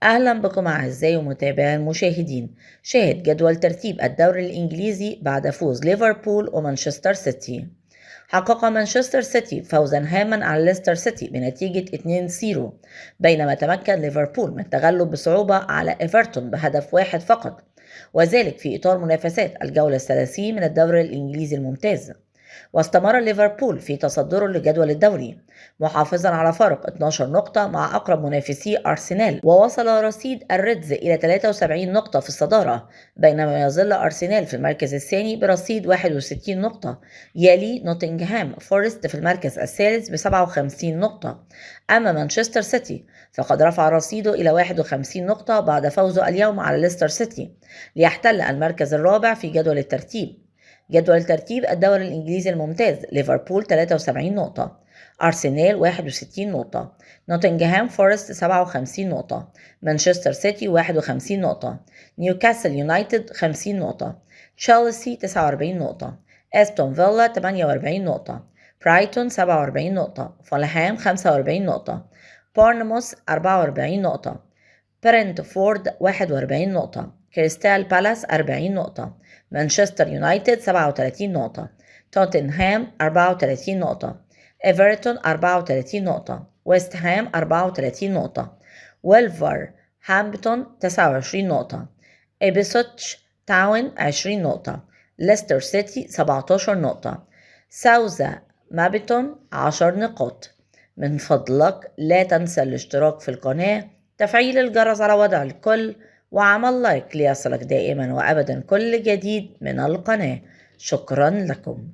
أهلا بكم أعزائي ومتابعي المشاهدين. شاهد جدول ترتيب الدوري الإنجليزي بعد فوز ليفربول ومانشستر سيتي. حقق مانشستر سيتي فوزا هاما على ليستر سيتي بنتيجة 2-0، بينما تمكن ليفربول من التغلب بصعوبة على إيفرتون بهدف واحد فقط، وذلك في إطار منافسات الجولة الثلاثين من الدوري الإنجليزي الممتاز. واستمر ليفربول في تصدره لجدول الدوري محافظا على فارق 12 نقطة مع أقرب منافسي أرسنال، ووصل رصيد الريدز إلى 73 نقطة في الصدارة، بينما يظل أرسنال في المركز الثاني برصيد 61 نقطة، يلي نوتنغهام فورست في المركز الثالث ب 57 نقطة. أما مانشستر سيتي فقد رفع رصيده إلى 51 نقطة بعد فوزه اليوم على ليستر سيتي، ليحتل المركز الرابع في جدول الترتيب. جدول ترتيب الدوري الإنجليزي الممتاز: ليفربول 73 نقطة، أرسنال 61 نقطة، نوتنغهام فورست 57 نقطة، مانشستر سيتي 51 نقطة، نيوكاسل يونايتد 50 نقطة، تشيلسي 49 نقطة، أستون فيلا 48 نقطة، برايتون 47 نقطة، فولهام 45 نقطة، بورنموث 44 نقطة، برنتفورد 41 نقطة، كريستال بالاس 40 نقطة، مانشستر يونايتد 37 نقطة، توتنهام 34 نقطة، إيفرتون 34 نقطة، ويست هام 34 نقطة، ويلفر هامبتون 29 نقطة، إبسوتش تاون 20 نقطة، ليستر سيتي 17 نقطة، ساوثا مابتون 10 نقاط. من فضلك لا تنسى الاشتراك في القناة، تفعيل الجرس على وضع الكل، وعمل لايك ليصلك دائما وأبدا كل جديد من القناة. شكرا لكم.